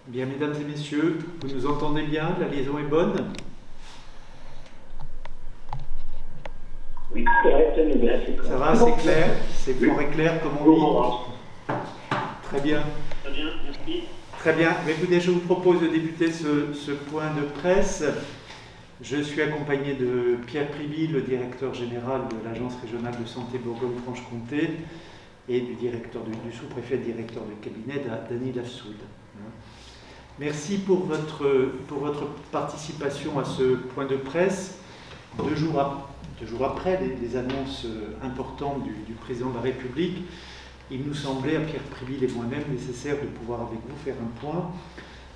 Bien, mesdames et messieurs, vous nous entendez bien? La liaison est bonne? Oui, correctement bien, c'est Ça va, c'est clair? C'est fort et clair, comme on dit? Très bien. Très bien, merci. Très bien. Mais écoutez, je vous propose de débuter ce point de presse. Je suis accompagné de Pierre Priby, le directeur général de l'Agence régionale de santé Bourgogne-Franche-Comté, et du sous-préfet directeur de cabinet, Dany Lafsoud. Merci pour votre participation à ce point de presse. Deux jours après les annonces importantes du président de la République, il nous semblait, à Pierre Priby et moi-même, nécessaire de pouvoir avec vous faire un point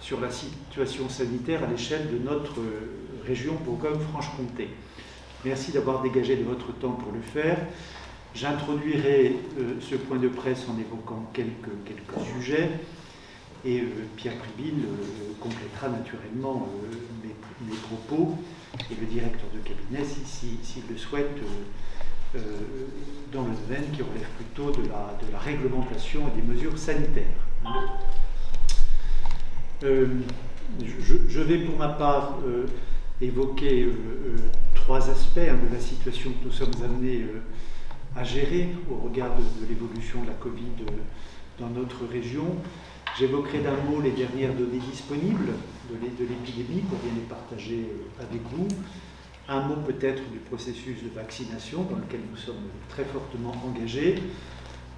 sur la situation sanitaire à l'échelle de notre région Bourgogne-Franche-Comté. Merci d'avoir dégagé de votre temps pour le faire. J'introduirai ce point de presse en évoquant quelques sujets. Et Pierre Priby complétera naturellement mes propos, et le directeur de cabinet, s'il le souhaite, dans le domaine qui relève plutôt de la réglementation et des mesures sanitaires. Je vais pour ma part évoquer trois aspects de la situation que nous sommes amenés à gérer au regard de l'évolution de la Covid dans notre région. J'évoquerai d'un mot les dernières données disponibles de l'épidémie pour bien les partager avec vous. Un mot peut-être du processus de vaccination dans lequel nous sommes très fortement engagés.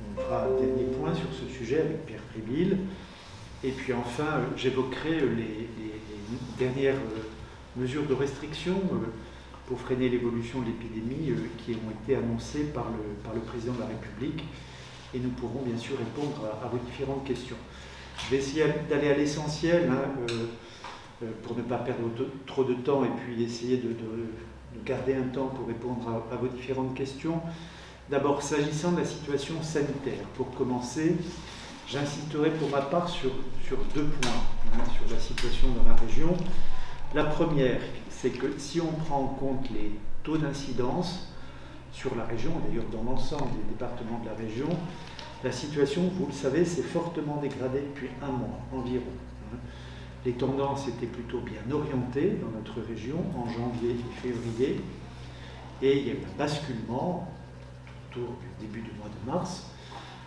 On fera un dernier point sur ce sujet avec Pierre Priby. Et puis enfin, j'évoquerai les dernières mesures de restriction pour freiner l'évolution de l'épidémie qui ont été annoncées par le président de la République. Et nous pourrons bien sûr répondre à vos différentes questions. Je vais essayer d'aller à l'essentiel pour ne pas perdre trop de temps et puis essayer de garder un temps pour répondre à vos différentes questions. D'abord, s'agissant de la situation sanitaire, pour commencer, j'insisterai pour ma part sur deux points sur la situation dans la région. La première, c'est que si on prend en compte les taux d'incidence sur la région, d'ailleurs dans l'ensemble des départements de la région, la situation, vous le savez, s'est fortement dégradée depuis un mois environ. Les tendances étaient plutôt bien orientées dans notre région en janvier et février, et il y a eu un basculement autour du début du mois de mars,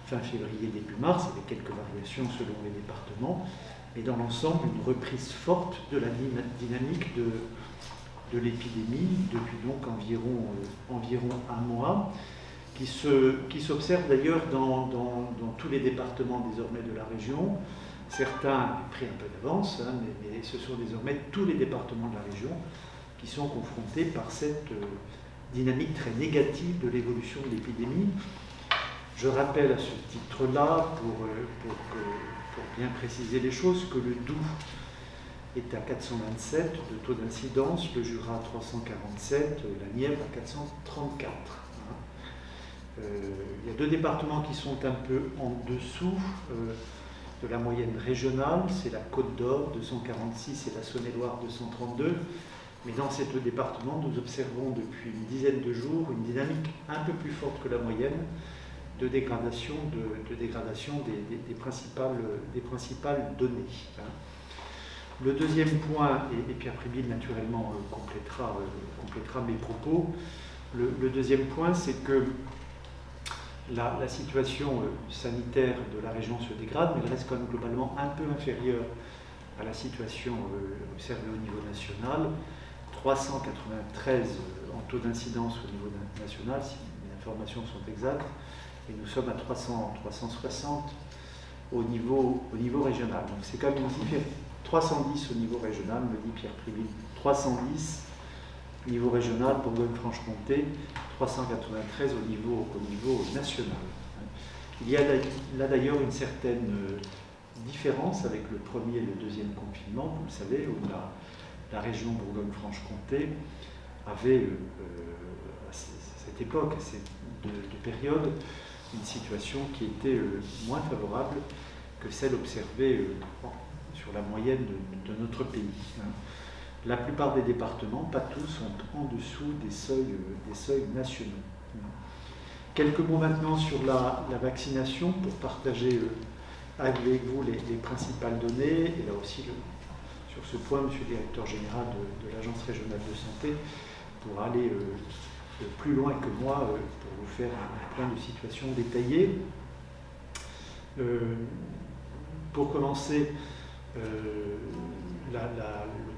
fin février, début mars, avec quelques variations selon les départements, mais dans l'ensemble, une reprise forte de la dynamique de l'épidémie depuis donc environ un mois, qui s'observe d'ailleurs dans tous les départements désormais de la région. Certains ont pris un peu d'avance, mais ce sont désormais tous les départements de la région qui sont confrontés par cette dynamique très négative de l'évolution de l'épidémie. Je rappelle à ce titre-là, pour bien préciser les choses, que le Doubs est à 427 de taux d'incidence, le Jura à 347, la Nièvre à 434. Il y a deux départements qui sont un peu en dessous de la moyenne régionale, c'est la Côte d'Or 246 et la Saône-et-Loire 232. Mais dans ces deux départements, nous observons depuis une dizaine de jours une dynamique un peu plus forte que la moyenne de dégradation des principales données. Le deuxième point, et Pierre Priby naturellement complétera mes propos, le deuxième point, c'est que la situation sanitaire de la région se dégrade, mais elle reste quand même globalement un peu inférieure à la situation observée au niveau national. 393 en taux d'incidence au niveau national, si les informations sont exactes, et nous sommes à 360 au niveau régional. Donc c'est quand même une différence. 310 au niveau régional, me dit Pierre Priby. 310 au niveau régional, Bourgogne-Franche-Comté, 393 au niveau national. Il y a là d'ailleurs une certaine différence avec le premier et le deuxième confinement, vous le savez, où la région Bourgogne-Franche-Comté avait, à cette époque, à cette période, une situation qui était moins favorable que celle observée sur la moyenne de notre pays. La plupart des départements, pas tous, sont en dessous des seuils nationaux. Quelques mots maintenant sur la vaccination pour partager avec vous les principales données, et là aussi, sur ce point, Monsieur le Directeur Général de l'Agence Régionale de Santé pourra aller plus loin que moi pour vous faire un point de situation détaillé. Pour commencer, le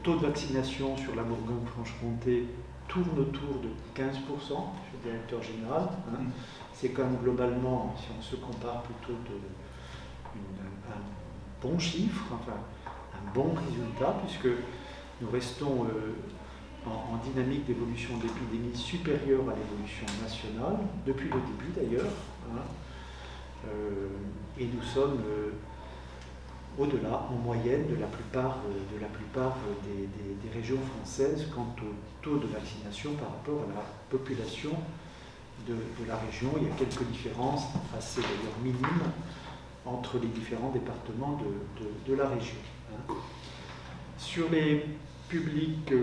taux de vaccination sur la Bourgogne-Franche-Comté tourne autour de 15%, Monsieur le Directeur Général. C'est quand même globalement, si on se compare, plutôt un bon chiffre, enfin un bon résultat, puisque nous restons en dynamique d'évolution de l'épidémie supérieure à l'évolution nationale, depuis le début d'ailleurs, et nous sommes au-delà, en moyenne, de la plupart des régions françaises quant au taux de vaccination par rapport à la population de la région. Il y a quelques différences assez d'ailleurs minimes entre les différents départements de la région. Sur les publics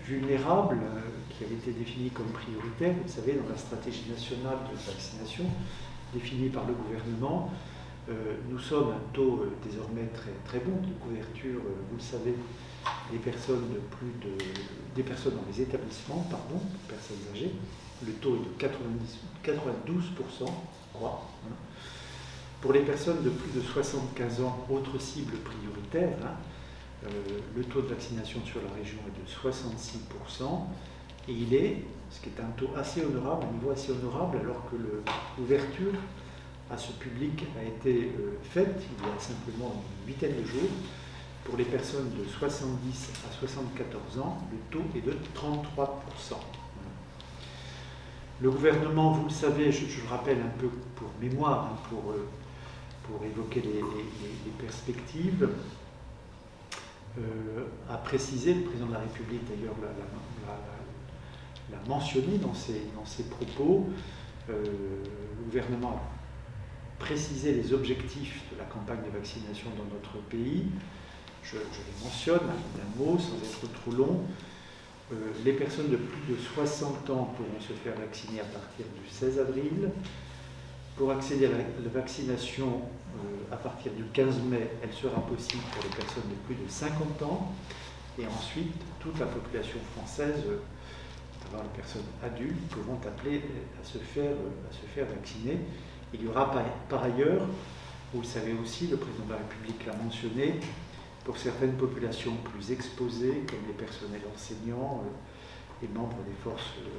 vulnérables qui avaient été définis comme prioritaires, vous savez, dans la stratégie nationale de vaccination définie par le gouvernement, nous sommes à un taux désormais très bon de couverture, vous le savez, des personnes dans les établissements, personnes âgées. Le taux est de 92%, je crois. Pour les personnes de plus de 75 ans, autre cible prioritaire, le taux de vaccination sur la région est de 66%, et il est, ce qui est un taux assez honorable, un niveau assez honorable, alors que l'ouverture à ce public a été faite il y a simplement une huitaine de jours. Pour les personnes de 70 à 74 ans, le taux est de 33%. Le gouvernement, vous le savez, je le rappelle un peu pour mémoire, pour évoquer les perspectives, a précisé, le président de la République d'ailleurs l'a mentionné dans ses propos, le gouvernement a précisé les objectifs de la campagne de vaccination dans notre pays. Je les mentionne d'un mot sans être trop long. Les personnes de plus de 60 ans pourront se faire vacciner à partir du 16 avril. Pour accéder à la vaccination à partir du 15 mai, elle sera possible pour les personnes de plus de 50 ans. Et ensuite, toute la population française, à savoir les personnes adultes, pourront appeler à se faire vacciner. Il y aura par ailleurs, vous le savez aussi, le président de la République l'a mentionné, pour certaines populations plus exposées, comme les personnels enseignants et membres des forces de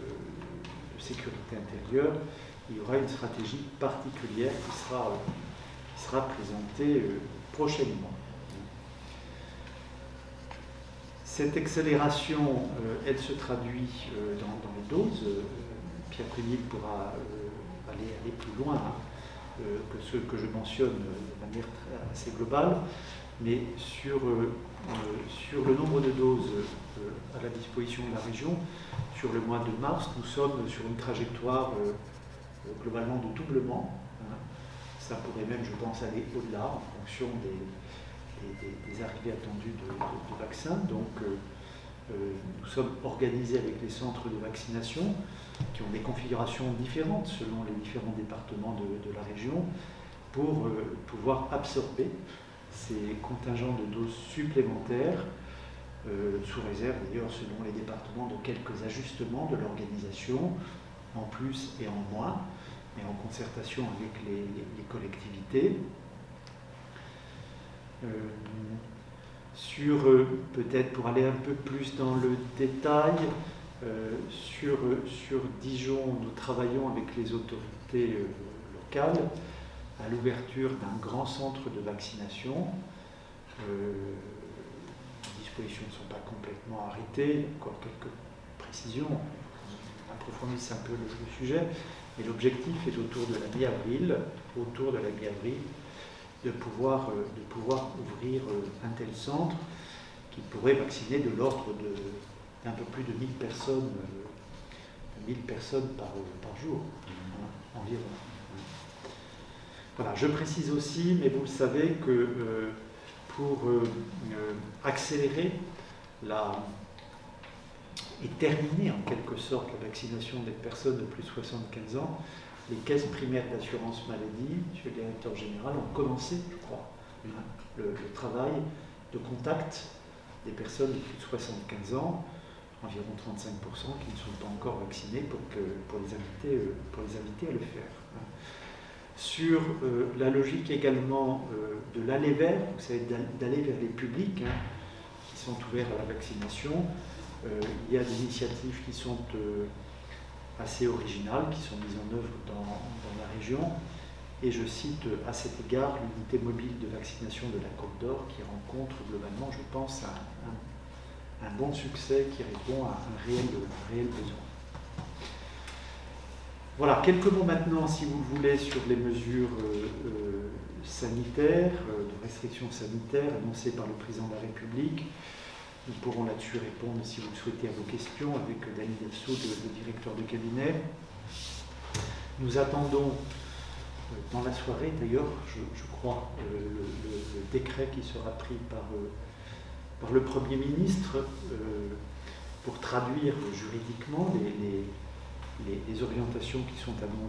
sécurité intérieure, il y aura une stratégie particulière qui sera présentée prochainement. Cette accélération, elle se traduit dans les doses. Pierre Prunier pourra aller plus loin que ce que je mentionne de manière assez globale, mais sur le nombre de doses à la disposition de la région, sur le mois de mars, nous sommes sur une trajectoire globalement de doublement. Ça pourrait même, je pense, aller au-delà en fonction des arrivées attendues de vaccins. Donc, nous sommes organisés avec les centres de vaccination qui ont des configurations différentes selon les différents départements de la région pour pouvoir absorber ces contingents de doses supplémentaires, sous réserve d'ailleurs selon les départements de quelques ajustements de l'organisation, en plus et en moins, mais en concertation avec les collectivités. Peut-être pour aller un peu plus dans le détail, sur Dijon, nous travaillons avec les autorités locales à l'ouverture d'un grand centre de vaccination. Les dispositions ne sont pas complètement arrêtées, il y a encore quelques précisions, on approfondisse un peu le sujet, mais l'objectif est autour de la mi-avril, de pouvoir ouvrir un tel centre qui pourrait vacciner de l'ordre d'un peu plus de 1000 personnes par jour, environ. Voilà, je précise aussi, mais vous le savez, que pour accélérer et terminer en quelque sorte la vaccination des personnes de plus de 75 ans, les caisses primaires d'assurance maladie, monsieur le directeur général, ont commencé, je crois, le travail de contact des personnes de plus de 75 ans, environ 35%, qui ne sont pas encore vaccinés pour les inviter à le faire. Sur la logique également de l'aller vers, vous savez, d'aller vers les publics qui sont ouverts à la vaccination, il y a des initiatives qui sont assez originales, qui sont mises en œuvre dans la région. Et je cite à cet égard l'unité mobile de vaccination de la Côte d'Or qui rencontre globalement, je pense, un bon succès qui répond à un réel besoin. Voilà, quelques mots maintenant, si vous le voulez, sur les mesures sanitaires, de restrictions sanitaires annoncées par le président de la République. Nous pourrons là-dessus répondre, si vous le souhaitez, à vos questions avec Dany Delso, le directeur de cabinet. Nous attendons dans la soirée, d'ailleurs, je crois, le décret qui sera pris par le Premier ministre pour traduire juridiquement les orientations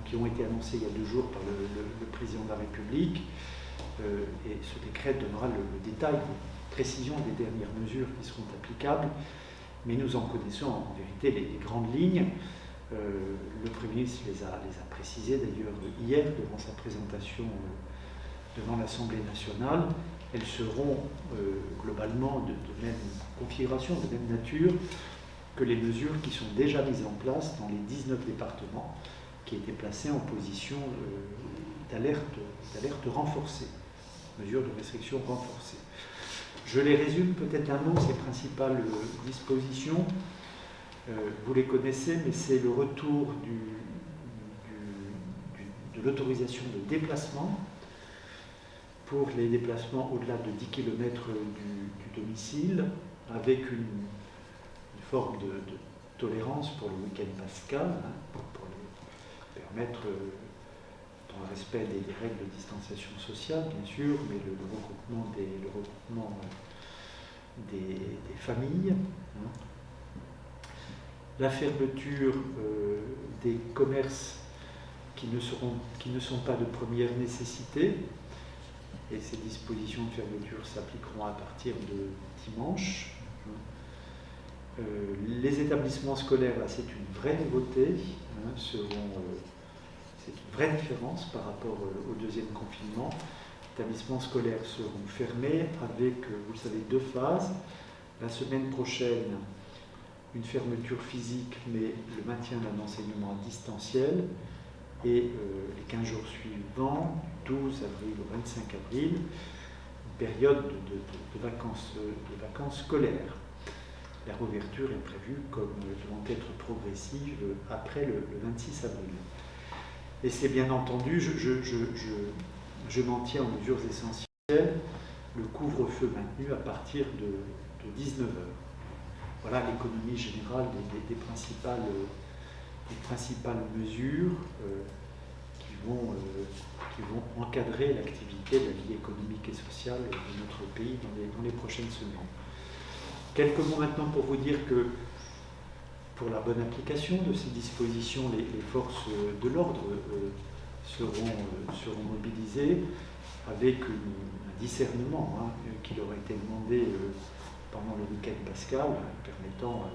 qui ont été annoncées il y a 2 jours par le président de la République. Et ce décret donnera le détail, les précisions des dernières mesures qui seront applicables. Mais nous en connaissons en vérité les grandes lignes. Le Premier ministre les a précisées d'ailleurs hier devant sa présentation devant l'Assemblée nationale. Elles seront globalement de même configuration, de même nature que les mesures qui sont déjà mises en place dans les 19 départements qui étaient placés en position d'alerte renforcée, mesures de restriction renforcées. Je les résume peut-être un mot, ces principales dispositions. Vous les connaissez, mais c'est le retour de l'autorisation de déplacement pour les déplacements au-delà de 10 km du domicile, avec une forme de tolérance pour le week-end pascal, pour les permettre, dans le respect des règles de distanciation sociale, bien sûr, mais le regroupement des familles. La fermeture des commerces qui ne sont pas de première nécessité, et ces dispositions de fermeture s'appliqueront à partir de dimanche. Les établissements scolaires, là, c'est une vraie nouveauté, c'est une vraie différence par rapport au deuxième confinement. Les établissements scolaires seront fermés avec, vous le savez, 2 phases. La semaine prochaine, une fermeture physique, mais le maintien d'un enseignement à distanciel. Et les 15 jours suivants, 12 avril au 25 avril, une période de vacances scolaires. La réouverture est prévue comme devant être progressive après le 26 avril. Et c'est bien entendu, je m'en tiens aux mesures essentielles, le couvre-feu maintenu à partir de 19h. Voilà l'économie générale des principales mesures qui vont encadrer l'activité de la vie économique et sociale de notre pays dans les prochaines semaines. Quelques mots maintenant pour vous dire que pour la bonne application de ces dispositions, les forces de l'ordre seront mobilisées avec un discernement qui leur a été demandé pendant le week-end pascal, permettant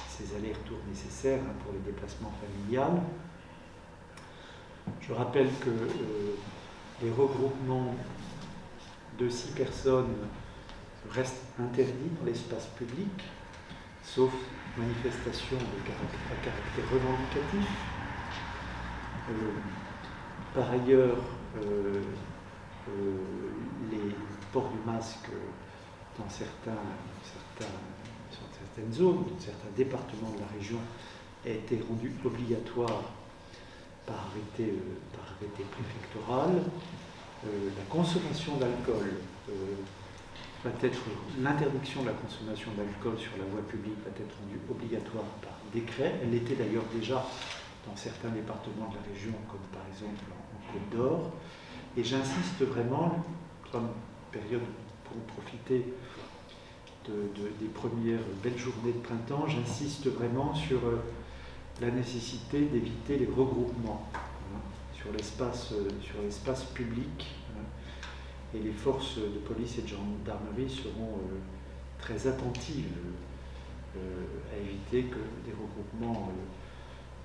ces allers-retours nécessaires pour les déplacements familiales. Je rappelle que les regroupements de 6 personnes restent interdits dans l'espace public, sauf manifestation à caractère revendicatif. Par ailleurs, les ports du masque dans certaines zones, dans certains départements de la région, a été rendu obligatoire par arrêté préfectoral. La consommation d'alcool l'interdiction de la consommation d'alcool sur la voie publique va être rendue obligatoire par décret. Elle l'était d'ailleurs déjà dans certains départements de la région, comme par exemple en Côte d'Or. Et j'insiste vraiment, comme période pour profiter des premières belles journées de printemps, j'insiste vraiment sur la nécessité d'éviter les regroupements. sur l'espace public. Et les forces de police et de gendarmerie seront très attentives à éviter que des regroupements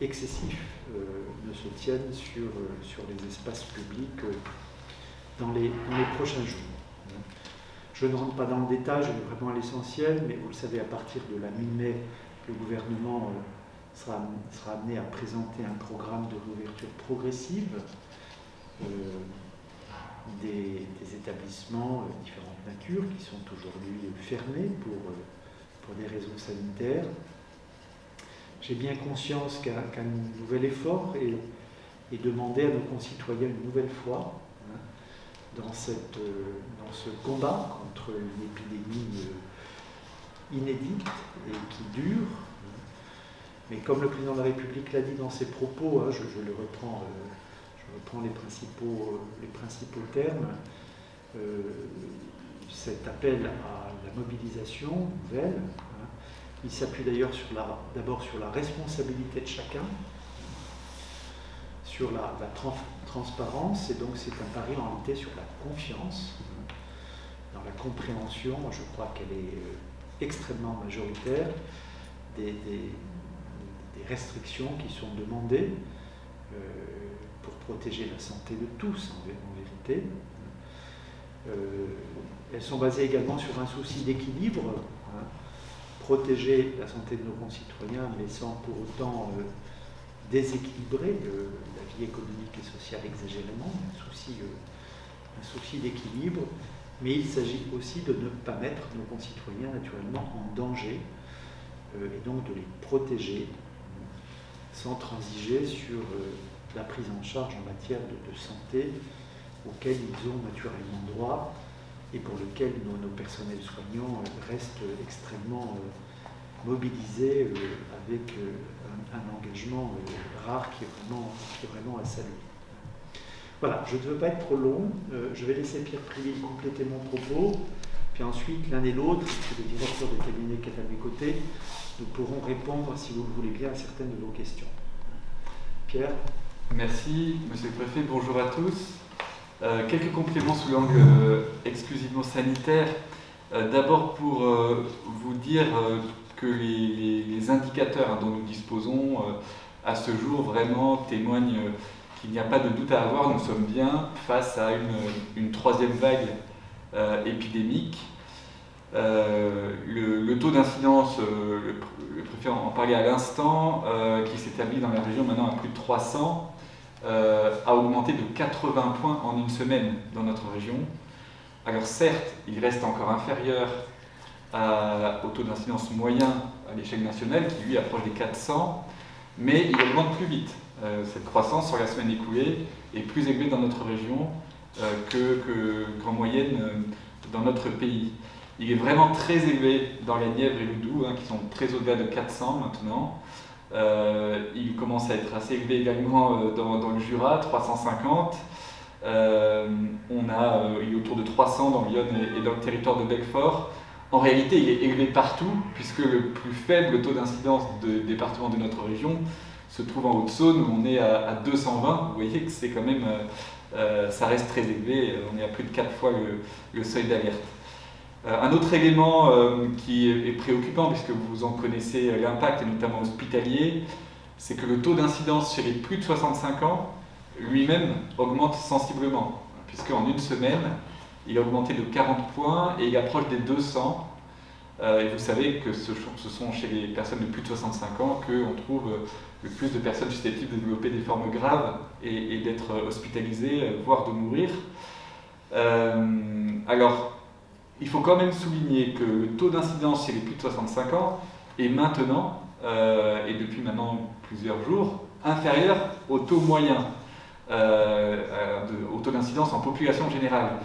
excessifs ne se tiennent sur les espaces publics dans les prochains jours. Je ne rentre pas dans le détail, je vais vraiment à l'essentiel, mais vous le savez, à partir de la mi-mai, le gouvernement sera amené à présenter un programme de réouverture progressive des établissements de différentes natures qui sont aujourd'hui fermés pour des raisons sanitaires. J'ai bien conscience qu'un nouvel effort est demandé à nos concitoyens une nouvelle fois dans ce combat contre une épidémie inédite et qui dure. Mais comme le président de la République l'a dit dans ses propos, je reprends les principaux termes, cet appel à la mobilisation nouvelle, il s'appuie d'ailleurs d'abord sur la responsabilité de chacun, sur la transparence, et donc c'est un pari en réalité sur la confiance, dans la compréhension, je crois qu'elle est extrêmement majoritaire, des restrictions qui sont demandées pour protéger la santé de tous en vérité. Elles sont basées également sur un souci d'équilibre, protéger la santé de nos concitoyens, mais sans pour autant déséquilibrer la vie économique et sociale exagérément, un souci d'équilibre, mais il s'agit aussi de ne pas mettre nos concitoyens naturellement en danger et donc de les protéger sans transiger sur la prise en charge en matière de santé auquel ils ont naturellement droit et pour lequel nos personnels soignants restent extrêmement mobilisés avec un engagement rare qui est vraiment à saluer. Voilà, je ne veux pas être trop long, je vais laisser Pierre Priville compléter mon propos, puis ensuite l'un et l'autre, c'est le directeur de cabinet qui est à mes côtés, nous pourrons répondre, si vous le voulez bien, à certaines de vos questions. Pierre ? Merci, Monsieur le Préfet, bonjour à tous. Quelques compléments sous l'angle exclusivement sanitaire. D'abord pour vous dire que les indicateurs dont nous disposons à ce jour vraiment témoignent qu'il n'y a pas de doute à avoir. Nous sommes bien face à une troisième vague épidémique. Le taux d'incidence, le préfet en parlait à l'instant, qui s'établit dans la région maintenant à plus de 300, a augmenté de 80 points en une semaine dans notre région. Alors certes, il reste encore inférieur au taux d'incidence moyen à l'échelle nationale, qui lui approche des 400, mais il augmente plus vite. Cette croissance sur la semaine écoulée est plus élevée dans notre région qu'en moyenne dans notre pays. Il est vraiment très élevé dans la Nièvre et le Doubs, qui sont très au-delà de 400 maintenant. Il commence à être assez élevé également dans le Jura, 350. Il est autour de 300 dans l'Yonne et dans le territoire de Belfort. En réalité, il est élevé partout, puisque le plus faible taux d'incidence des départements de notre région se trouve en Haute-Saône, où on est à 220. Vous voyez que c'est quand même, ça reste très élevé, on est à plus de 4 fois le seuil d'alerte. Un autre élément qui est préoccupant, puisque vous en connaissez l'impact, et notamment hospitalier, c'est que le taux d'incidence chez les plus de 65 ans, lui-même, augmente sensiblement, puisqu'en une semaine, il a augmenté de 40 points et il approche des 200. Et vous savez que ce sont chez les personnes de plus de 65 ans qu'on trouve le plus de personnes susceptibles de développer des formes graves et d'être hospitalisées, voire de mourir. Alors, il faut quand même souligner que le taux d'incidence chez les plus de 65 ans est maintenant, et depuis maintenant plusieurs jours, inférieur au taux moyen, au taux d'incidence en population générale.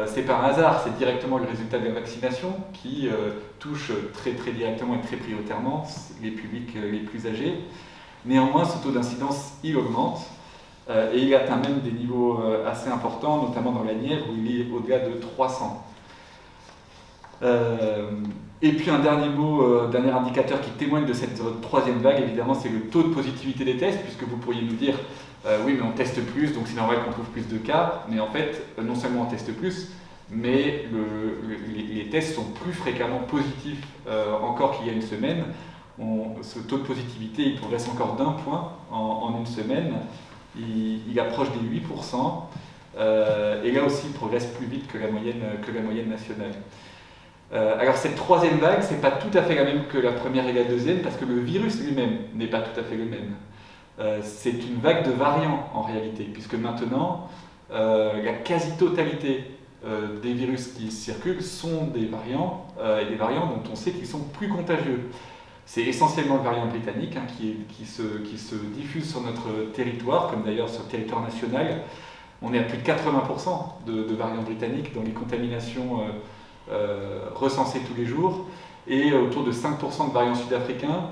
C'est par hasard, c'est directement le résultat de la vaccination qui touche très directement et très prioritairement les publics les plus âgés. Néanmoins, ce taux d'incidence, il augmente et il atteint même des niveaux assez importants, notamment dans la Nièvre où il est au-delà de 300. Et puis un dernier mot, dernier indicateur qui témoigne de cette troisième vague, évidemment, c'est le taux de positivité des tests, puisque vous pourriez nous dire oui, mais on teste plus, donc c'est normal qu'on trouve plus de cas. Mais en fait, non seulement on teste plus, mais les tests sont plus fréquemment positifs encore qu'il y a une semaine. Ce taux de positivité, il progresse encore d'1 point en une semaine. Il approche des 8%. Et là aussi, il progresse plus vite que la moyenne nationale. Alors cette troisième vague, c'est pas tout à fait la même que la première et la deuxième, parce que le virus lui-même n'est pas tout à fait le même. C'est une vague de variants en réalité, puisque maintenant, la quasi-totalité des virus qui circulent sont des variants, et des variants dont on sait qu'ils sont plus contagieux. C'est essentiellement le variant britannique qui se diffuse sur notre territoire, comme d'ailleurs sur le territoire national. On est à plus de 80% de variants britanniques dans les contaminations recensées tous les jours, et autour de 5% de variants sud-africains.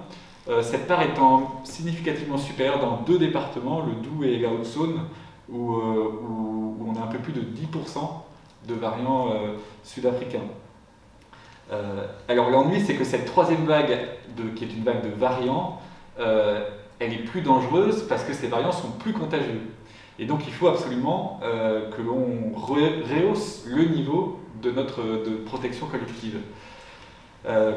Cette part étant significativement supérieure dans 2 départements, le Doubs et la Haute-Saône, où on a un peu plus de 10% de variants sud-africains. Alors l'ennui, c'est que cette troisième vague, qui est une vague de variants, elle est plus dangereuse parce que ces variants sont plus contagieux. Et donc il faut absolument que l'on rehausse le niveau de protection collective.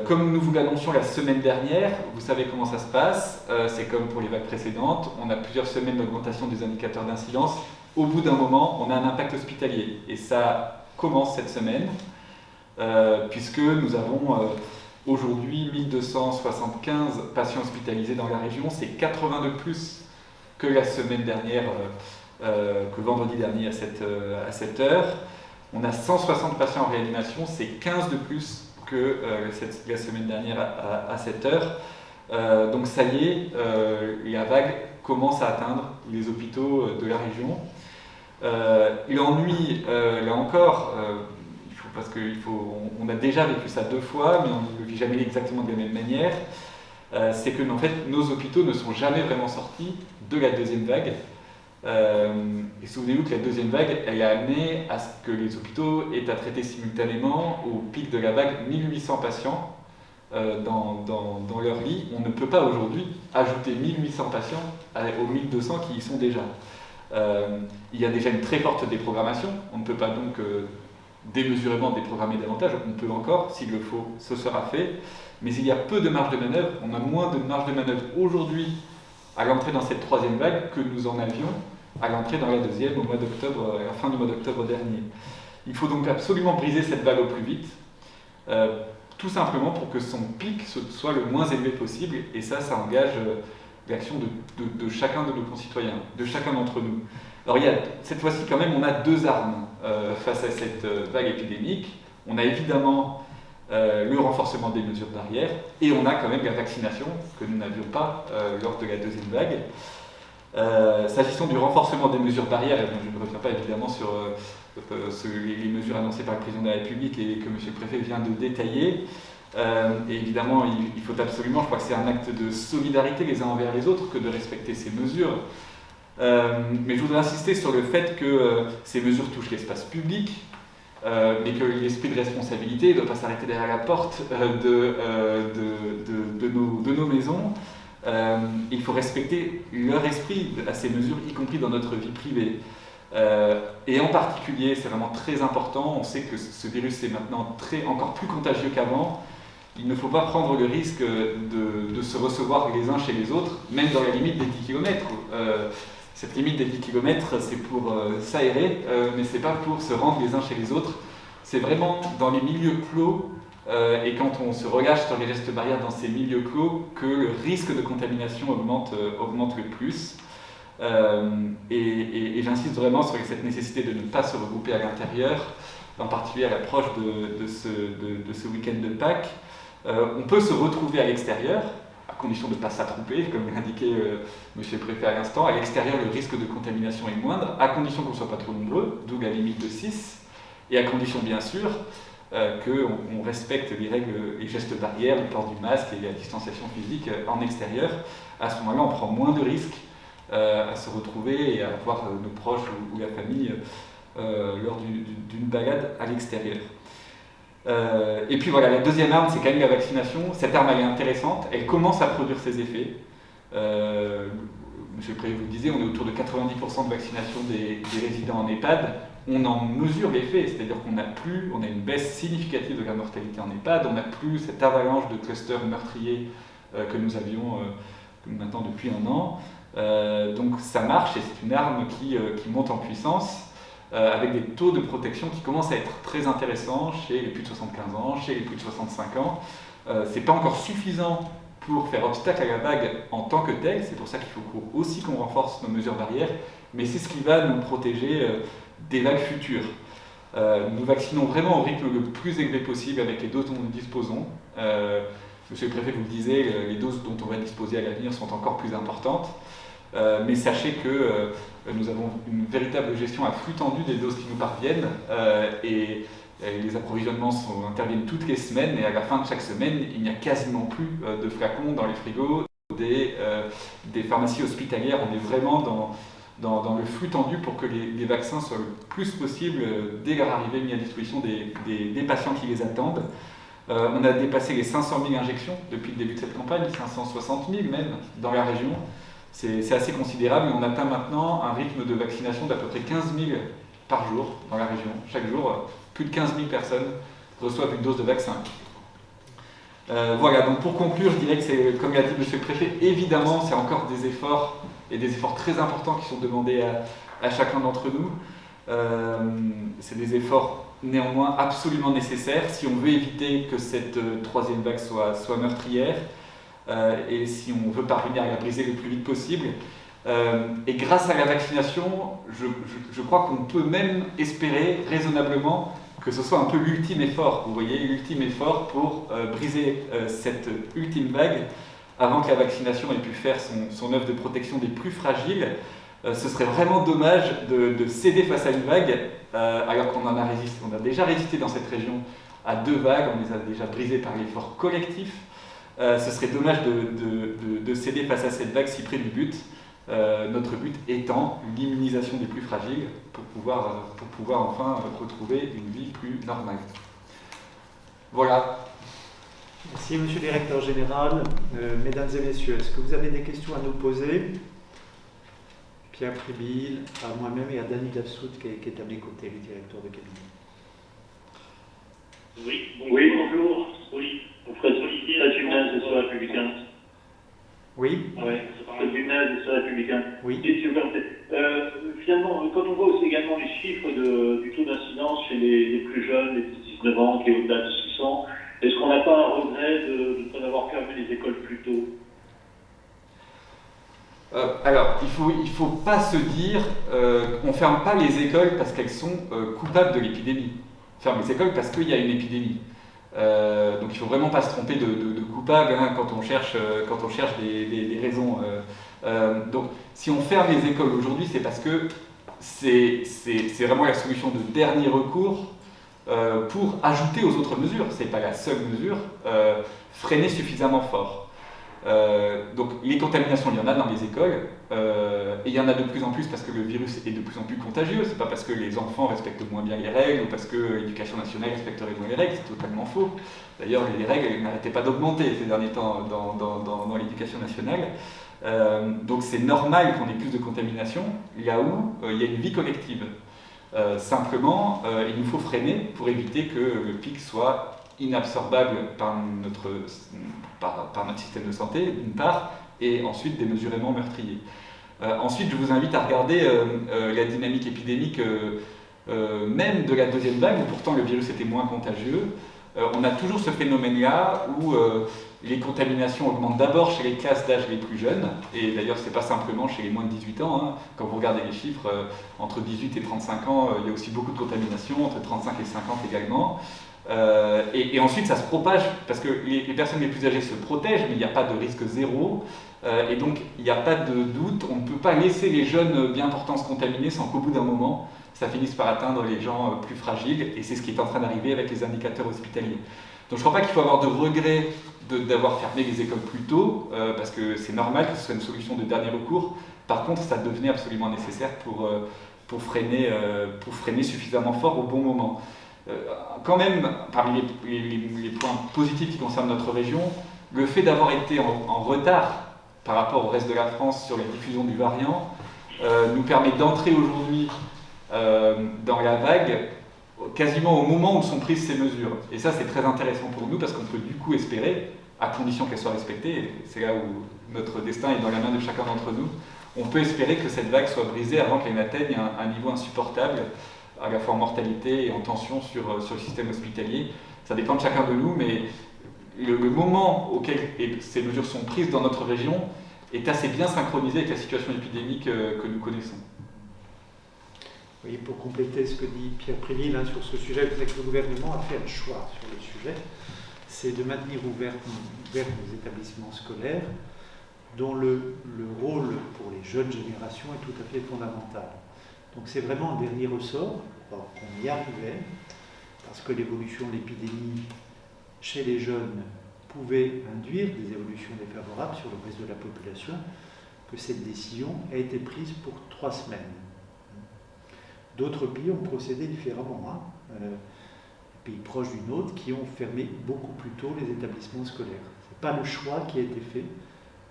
Comme nous vous l'annoncions la semaine dernière, vous savez comment ça se passe, c'est comme pour les vagues précédentes, on a plusieurs semaines d'augmentation des indicateurs d'incidence. Au bout d'un moment, on a un impact hospitalier. Et ça commence cette semaine, puisque nous avons aujourd'hui 1275 patients hospitalisés dans la région. C'est 80 de plus que la semaine dernière, que vendredi dernier à cette heure. On a 160 patients en réanimation, c'est 15 de plus que la semaine dernière à cette heure. Donc ça y est, la vague commence à atteindre les hôpitaux de la région. L'ennui, là encore, parce qu'on a déjà vécu ça 2 fois, mais on ne le vit jamais exactement de la même manière, c'est que en fait, nos hôpitaux ne sont jamais vraiment sortis de la deuxième vague. Et souvenez-vous que la deuxième vague, elle a amené à ce que les hôpitaux aient à traiter simultanément, au pic de la vague, 1800 patients dans leur lit. On ne peut pas aujourd'hui ajouter 1800 patients aux 1200 qui y sont déjà. Il y a déjà une très forte déprogrammation, on ne peut pas donc démesurément déprogrammer davantage, on peut encore, s'il le faut, ce sera fait, mais il y a peu de marge de manœuvre, on a moins de marge de manœuvre aujourd'hui à l'entrée dans cette troisième vague que nous en avions à l'entrée dans la deuxième au mois d'octobre, à la fin du mois d'octobre dernier. Il faut donc absolument briser cette vague au plus vite, tout simplement pour que son pic soit le moins élevé possible, et ça engage l'action de chacun de nos concitoyens, de chacun d'entre nous. Alors cette fois-ci quand même, on a 2 armes face à cette vague épidémique. On a évidemment le renforcement des mesures barrières, et on a quand même la vaccination que nous n'avions pas lors de la deuxième vague. S'agissant du renforcement des mesures barrières, je ne reviens pas évidemment sur les mesures annoncées par le président de la République et que M. le Préfet vient de détailler. Et évidemment, il faut absolument, je crois que c'est un acte de solidarité les uns envers les autres que de respecter ces mesures. Mais je voudrais insister sur le fait que ces mesures touchent l'espace public, mais que l'esprit de responsabilité ne doit pas s'arrêter derrière la porte de nos maisons. Il faut respecter leur esprit à ces mesures, y compris dans notre vie privée. Et en particulier, c'est vraiment très important, on sait que ce virus est maintenant encore plus contagieux qu'avant. Il ne faut pas prendre le risque de se recevoir les uns chez les autres, même dans la limite des 10 km. Cette limite des 10 km, c'est pour s'aérer, mais ce n'est pas pour se rendre les uns chez les autres. C'est vraiment dans les milieux clos, et quand on se relâche sur les gestes barrières dans ces milieux clos, que le risque de contamination augmente le plus. Et j'insiste vraiment sur cette nécessité de ne pas se regrouper à l'intérieur, en particulier à l'approche de ce week-end de Pâques. On peut se retrouver à l'extérieur, à condition de ne pas s'attrouper, comme l'indiquait M. le Préfet à l'instant. À l'extérieur, le risque de contamination est moindre, à condition qu'on ne soit pas trop nombreux, d'où la limite de 6, et à condition bien sûr qu'on respecte les règles, les gestes barrières, le port du masque et la distanciation physique en extérieur. À ce moment-là, on prend moins de risques à se retrouver et à voir nos proches ou la famille lors d'une balade à l'extérieur. Et puis voilà, la deuxième arme, c'est quand même la vaccination. Cette arme, elle est intéressante, elle commence à produire ses effets. Monsieur le Président vous le disait, on est autour de 90% de vaccination des résidents en EHPAD. On en mesure l'effet, c'est-à-dire qu'on a une baisse significative de la mortalité en EHPAD, on n'a plus cette avalanche de clusters meurtriers que nous avions maintenant depuis un an. Donc ça marche et c'est une arme qui monte en puissance avec des taux de protection qui commencent à être très intéressants chez les plus de 75 ans, chez les plus de 65 ans. C'est pas encore suffisant pour faire obstacle à la vague en tant que telle, c'est pour ça qu'il faut aussi qu'on renforce nos mesures barrières, mais c'est ce qui va nous protéger des vagues futures. Nous vaccinons vraiment au rythme le plus élevé possible avec les doses dont nous disposons. Monsieur le Préfet vous le disait, les doses dont on va disposer à l'avenir sont encore plus importantes. Mais sachez que nous avons une véritable gestion à flux tendu des doses qui nous parviennent et les approvisionnements interviennent toutes les semaines et à la fin de chaque semaine, il n'y a quasiment plus de flacons dans les frigos des pharmacies hospitalières. On est vraiment dans le flux tendu pour que les vaccins soient le plus possible, dès leur arrivée, mis à disposition des patients qui les attendent. On a dépassé les 500 000 injections depuis le début de cette campagne, 560 000 même dans la région. C'est assez considérable et on atteint maintenant un rythme de vaccination d'à peu près 15 000 par jour dans la région. Chaque jour, plus de 15 000 personnes reçoivent une dose de vaccin. Voilà, donc pour conclure, je dirais que c'est, comme l'a dit Monsieur le Préfet, évidemment, c'est encore des efforts, et des efforts très importants qui sont demandés à chacun d'entre nous. C'est des efforts néanmoins absolument nécessaires si on veut éviter que cette troisième vague soit meurtrière et si on veut parvenir à la briser le plus vite possible. Et grâce à la vaccination, je crois qu'on peut même espérer raisonnablement que ce soit un peu l'ultime effort, vous voyez, l'ultime effort pour briser cette ultime vague avant que la vaccination ait pu faire son œuvre de protection des plus fragiles. Ce serait vraiment dommage de céder face à une vague alors qu'on en a résisté. On a déjà résisté dans cette région à 2 vagues, on les a déjà brisées par l'effort collectif. Ce serait dommage de céder face à cette vague si près du but. Notre but étant l'immunisation des plus fragiles pour pouvoir enfin retrouver une vie plus normale. Voilà. Merci Monsieur le Directeur Général. Mesdames et Messieurs, est-ce que vous avez des questions à nous poser? Pierre Prébil, à moi-même et à Dany Dafsout qui est à mes côtés, le directeur de cabinet. Oui, bonjour. Oui, vous ferez solliciter la gymnase des Républicains. Oui. Oui, le gymnase des Républicains. Oui. Finalement, quand on voit aussi également les chiffres du taux d'incidence chez les plus jeunes, les 19 ans, qui est au-delà de 600, est-ce qu'on n'a pas un regret de ne pas avoir fermé les écoles plus tôt? Alors, il faut pas se dire qu'on ne ferme pas les écoles parce qu'elles sont coupables de l'épidémie. On ferme les écoles parce qu'il y a une épidémie. Donc il ne faut vraiment pas se tromper de coupable hein, quand on cherche des raisons. Donc si on ferme les écoles aujourd'hui, c'est parce que c'est vraiment la solution de dernier recours pour ajouter aux autres mesures. Ce n'est pas la seule mesure, freiner suffisamment fort. Donc les contaminations, il y en a dans les écoles, et il y en a de plus en plus parce que le virus est de plus en plus contagieux. C'est pas parce que les enfants respectent moins bien les règles ou parce que l'éducation nationale respecterait moins les règles, c'est totalement faux. D'ailleurs, les règles n'arrêtaient pas d'augmenter ces derniers temps dans l'éducation nationale. Donc c'est normal qu'on ait plus de contamination là où il y a une vie collective. Simplement, il nous faut freiner pour éviter que le pic soit inabsorbable par notre système de santé, d'une part, et ensuite démesurément meurtrier. Ensuite, je vous invite à regarder la dynamique épidémique même de la deuxième vague, où pourtant le virus était moins contagieux. On a toujours ce phénomène-là où les contaminations augmentent d'abord chez les classes d'âge les plus jeunes, et d'ailleurs c'est pas simplement chez les moins de 18 ans, hein. Quand vous regardez les chiffres, entre 18 et 35 ans, il y a aussi beaucoup de contaminations, entre 35 et 50 également. Et ensuite ça se propage parce que les personnes les plus âgées se protègent, mais il n'y a pas de risque zéro, et donc il n'y a pas de doute, on ne peut pas laisser les jeunes bien portants se contaminer sans qu'au bout d'un moment ça finisse par atteindre les gens plus fragiles, et c'est ce qui est en train d'arriver avec les indicateurs hospitaliers. Donc je ne crois pas qu'il faut avoir de regret d'avoir fermé les écoles plus tôt, parce que c'est normal que ce soit une solution de dernier recours. Par contre, ça devenait absolument nécessaire pour freiner suffisamment fort au bon moment. quand même, parmi les points positifs qui concernent notre région, le fait d'avoir été en retard par rapport au reste de la France sur la diffusion du variant nous permet d'entrer aujourd'hui dans la vague quasiment au moment où sont prises ces mesures. Et ça, c'est très intéressant pour nous parce qu'on peut du coup espérer, à condition qu'elles soient respectées, et c'est là où notre destin est dans la main de chacun d'entre nous, on peut espérer que cette vague soit brisée avant qu'elle n'atteigne un niveau insupportable, à la fois en mortalité et en tension sur le système hospitalier. Ça dépend de chacun de nous, mais le moment auquel ces mesures sont prises dans notre région est assez bien synchronisé avec la situation épidémique que nous connaissons. Oui, pour compléter ce que dit Pierre Préville sur ce sujet, c'est que le gouvernement a fait un choix sur le sujet, c'est de maintenir ouverts les établissements scolaires dont le rôle pour les jeunes générations est tout à fait fondamental. Donc c'est vraiment un dernier ressort, alors qu'on y arrivait, parce que l'évolution de l'épidémie chez les jeunes pouvait induire des évolutions défavorables sur le reste de la population, que cette décision a été prise pour 3 semaines. D'autres pays ont procédé différemment, pays proches du nôtre qui ont fermé beaucoup plus tôt les établissements scolaires. Ce n'est pas le choix qui a été fait,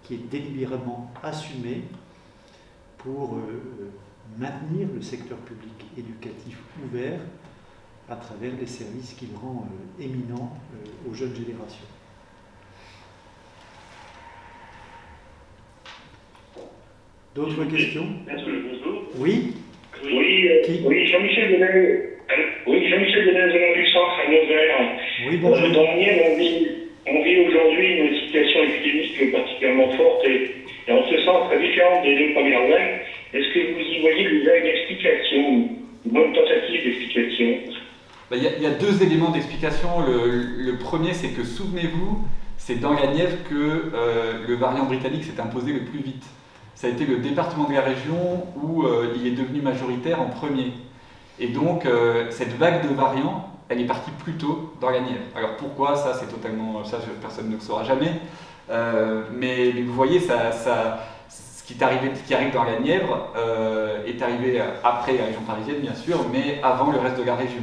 qui est délibérément assumé pour maintenir le secteur public éducatif ouvert à travers les services qu'il rend éminents aux jeunes générations. D'autres questions? Oui. Oui, Jean-Michel Denez. Oui, Jean-Michel Denez, venant du centre à Nevers. Oui, bonjour. Dans le Nièvre, on vit aujourd'hui une situation épidémique particulièrement forte et en ce sens très différente des 2 premières vagues. Est-ce que vous y voyez une vague d'explication, une bonne tentative d'explication? Il y a 2 éléments d'explication. Le premier, c'est que, souvenez-vous, c'est dans la Nièvre que le variant britannique s'est imposé le plus vite. Ça a été le département de la région où il est devenu majoritaire en premier. Et donc, cette vague de variants, elle est partie plus tôt dans la Nièvre. Alors pourquoi? Ça, c'est totalement... Ça, personne ne le saura jamais. Mais vous voyez, ce qui arrive dans la Nièvre est arrivé après la région parisienne, bien sûr, mais avant le reste de la région.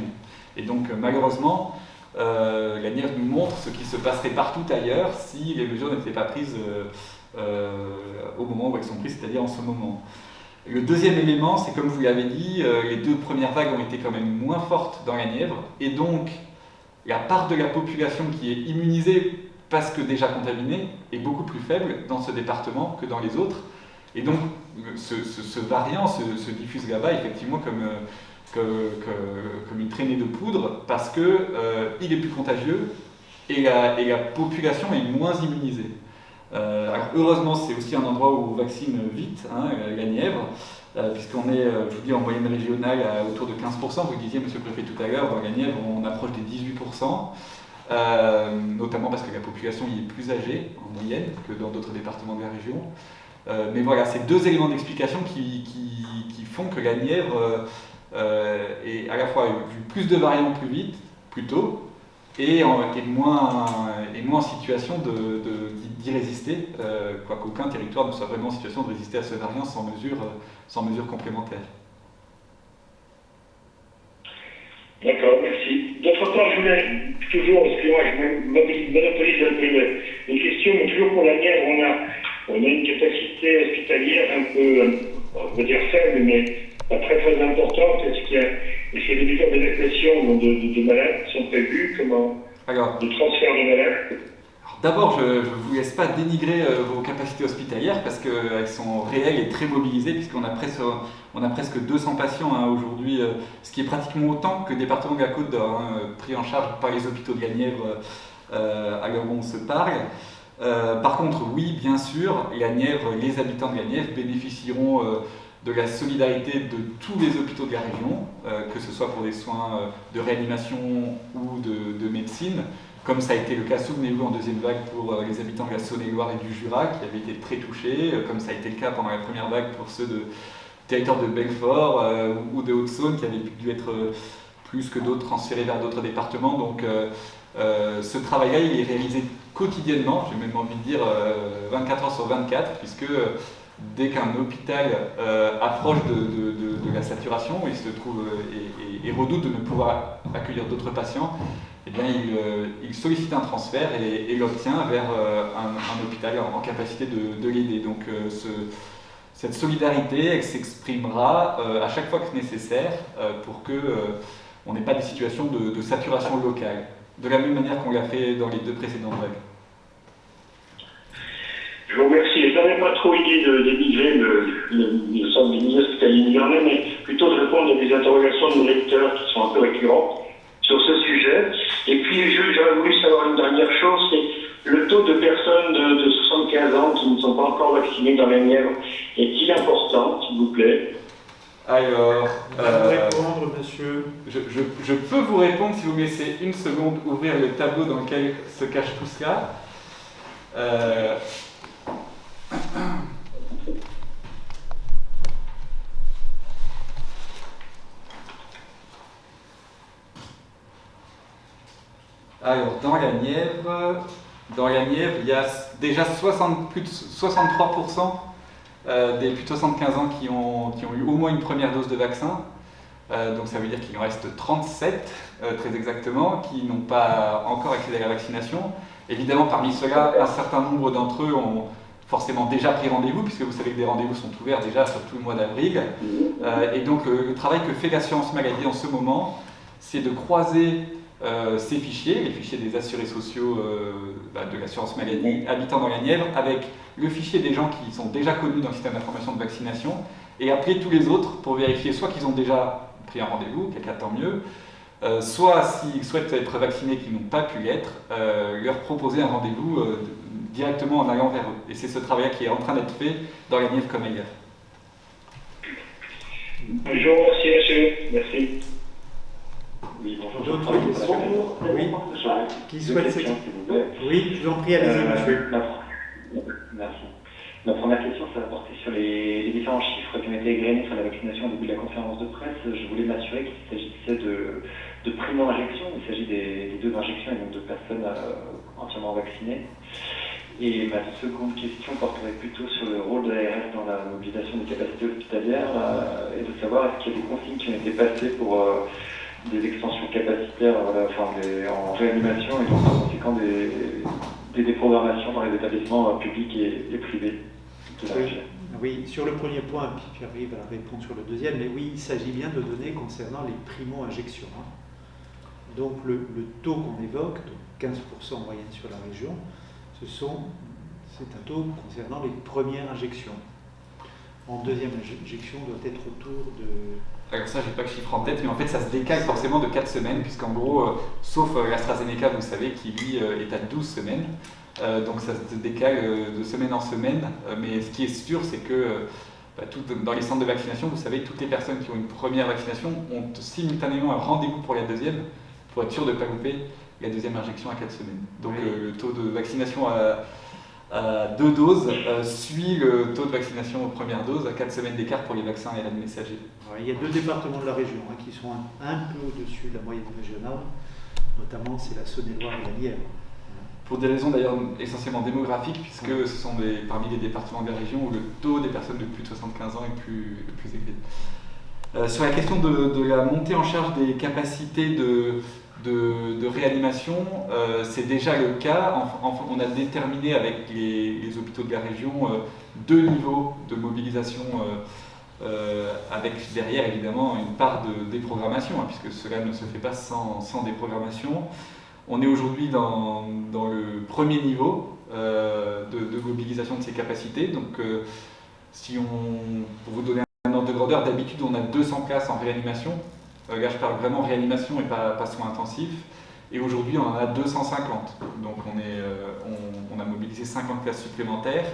Et donc, malheureusement, la Nièvre nous montre ce qui se passerait partout ailleurs si les mesures n'étaient pas prises au moment où elles sont prises, c'est-à-dire en ce moment. Le deuxième élément, c'est comme vous l'avez dit, les 2 premières vagues ont été quand même moins fortes dans la Nièvre, et donc la part de la population qui est immunisée parce que déjà contaminée est beaucoup plus faible dans ce département que dans les autres. Et donc ce variant se diffuse là-bas effectivement comme une traînée de poudre parce qu'il est plus contagieux et la population est moins immunisée. Alors heureusement, c'est aussi un endroit où on vaccine vite, la Nièvre, puisqu'on est, je vous dis, en moyenne régionale autour de 15%. Vous le disiez, monsieur le préfet, tout à l'heure, dans la Nièvre, on approche des 18%, notamment parce que la population y est plus âgée, en moyenne, que dans d'autres départements de la région. Mais voilà, c'est 2 éléments d'explication qui font que la Nièvre est à la fois vu plus de variants plus vite, plus tôt, et moins en situation d'y résister, quoiqu'aucun territoire ne soit vraiment en situation de résister à ce variant sans mesure complémentaire. D'accord, merci. D'autre part, je voulais toujours, excusez-moi, je monopolise un peu les questions, mais toujours pour la Nièvre, on a une capacité hospitalière un peu, on va dire faible, mais pas très très importante. Est-ce qu'il y a des mesures d'évacuation de malades qui sont prévues? De transfert de malades? D'abord, je ne vous laisse pas dénigrer vos capacités hospitalières parce qu'elles sont réelles et très mobilisées puisqu'on a presque 200 patients aujourd'hui, ce qui est pratiquement autant que le département de la Côte d'Or, pris en charge par les hôpitaux de la Nièvre à l'heure où on se parle. Par contre, oui, bien sûr, la Nièvre, les habitants de la Nièvre bénéficieront de la solidarité de tous les hôpitaux de la région, que ce soit pour des soins de réanimation ou de médecine, comme ça a été le cas, souvenez-vous, en deuxième vague pour les habitants de la Saône-et-Loire et du Jura, qui avaient été très touchés, comme ça a été le cas pendant la première vague pour ceux de territoire de Belfort ou de Haute-Saône, qui avaient dû être plus que d'autres transférés vers d'autres départements. Donc ce travail-là, il est réalisé quotidiennement, j'ai même envie de dire 24 heures sur 24, puisque dès qu'un hôpital approche de la saturation, il se trouve et redoute de ne pouvoir accueillir d'autres patients, eh bien, il sollicite un transfert et l'obtient vers un hôpital en capacité de l'aider. Donc cette solidarité, elle s'exprimera à chaque fois que nécessaire pour qu'on n'ait pas des situations de saturation locale, de la même manière qu'on l'a fait dans les 2 précédentes vagues. Je vous remercie. Je n'avais pas trop idée d'émigrer le centre des milieux hospitaliers nivernais, mais plutôt de répondre à des interrogations de nos lecteurs qui sont un peu récurrentes sur ce sujet. Et puis, j'aurais voulu savoir une dernière chose, c'est le taux de personnes de 75 ans qui ne sont pas encore vaccinées dans la Nièvre. Est-il important, s'il vous plaît? Alors, répondre, monsieur. Je peux vous répondre si vous me laissez une seconde ouvrir le tableau dans lequel se cache tout cela. Alors, dans la Nièvre, il y a déjà plus de 63% des plus de 75 ans qui ont eu au moins une première dose de vaccin. Donc ça veut dire qu'il en reste 37, très exactement, qui n'ont pas encore accédé à la vaccination. Évidemment, parmi ceux-là, un certain nombre d'entre eux ont forcément déjà pris rendez-vous, puisque vous savez que des rendez-vous sont ouverts déjà sur tout le mois d'avril. Et donc le travail que fait l'assurance maladie en ce moment, c'est de croiser ces fichiers, les fichiers des assurés sociaux de l'assurance maladie habitant dans la Nièvre, avec le fichier des gens qui sont déjà connus dans le système d'information de vaccination, et appeler tous les autres pour vérifier soit qu'ils ont déjà pris un rendez-vous, quelqu'un tant mieux, soit s'ils souhaitent être vaccinés qui n'ont pas pu l'être, leur proposer un rendez-vous directement en allant vers eux. Et c'est ce travail qui est en train d'être fait dans la Nièvre comme ailleurs. Bonjour, merci monsieur. Merci. Oui, bonjour. D'autres questions? Oui. Qui souhaite s'exprimer? Oui, je vous en prie, allez-y, monsieur. Merci. Ma première question, ça va porter sur les différents chiffres qui ont été égrenés sur la vaccination au début de la conférence de presse. Je voulais m'assurer qu'il s'agissait de primo-injection, il s'agit des 2 injections et donc de personnes entièrement vaccinées. Et ma seconde question porterait plutôt sur le rôle de l'ARS dans la mobilisation des capacités hospitalières et de savoir est-ce qu'il y a des consignes qui ont été passées pour des extensions capacitaires en réanimation et donc par conséquent des déprogrammations dans les établissements publics et privés. Oui, sur le premier point, puis Pierre-Yves va répondre sur le deuxième, mais oui, il s'agit bien de données concernant les primo-injections. Donc le taux qu'on évoque, donc 15% en moyenne sur la région, c'est un taux concernant les premières injections. En deuxième injection, doit être autour de... Alors ça, j'ai pas le chiffre en tête, mais en fait, ça se décale forcément de 4 semaines, puisqu'en gros, sauf l'AstraZeneca, vous savez, qui lui est à 12 semaines. Donc ça se décale de semaine en semaine, mais ce qui est sûr, c'est que dans les centres de vaccination, vous savez, toutes les personnes qui ont une première vaccination ont simultanément un rendez-vous pour la deuxième, pour être sûr de ne pas louper la deuxième injection à 4 semaines. Donc le taux de vaccination à 2 doses suit le taux de vaccination aux premières doses à 4 semaines d'écart pour les vaccins ARN messagers. Il y a 2 départements de la région qui sont un peu au-dessus de la moyenne régionale, notamment c'est la Saône-et-Loire et la Nièvre. Pour des raisons d'ailleurs essentiellement démographiques, puisque ce sont parmi les départements de la région où le taux des personnes de plus de 75 ans est le plus élevé. Sur la question de la montée en charge des capacités de réanimation, c'est déjà le cas. On a déterminé avec les hôpitaux de la région 2 niveaux de mobilisation avec derrière évidemment une part de déprogrammation, puisque cela ne se fait pas sans déprogrammation. On est aujourd'hui dans le premier niveau de mobilisation de ces capacités. Donc, pour vous donner un ordre de grandeur, d'habitude on a 200 places en réanimation. Là, je parle vraiment réanimation et pas soins intensifs. Et aujourd'hui, on en a 250. Donc, on a mobilisé 50 places supplémentaires.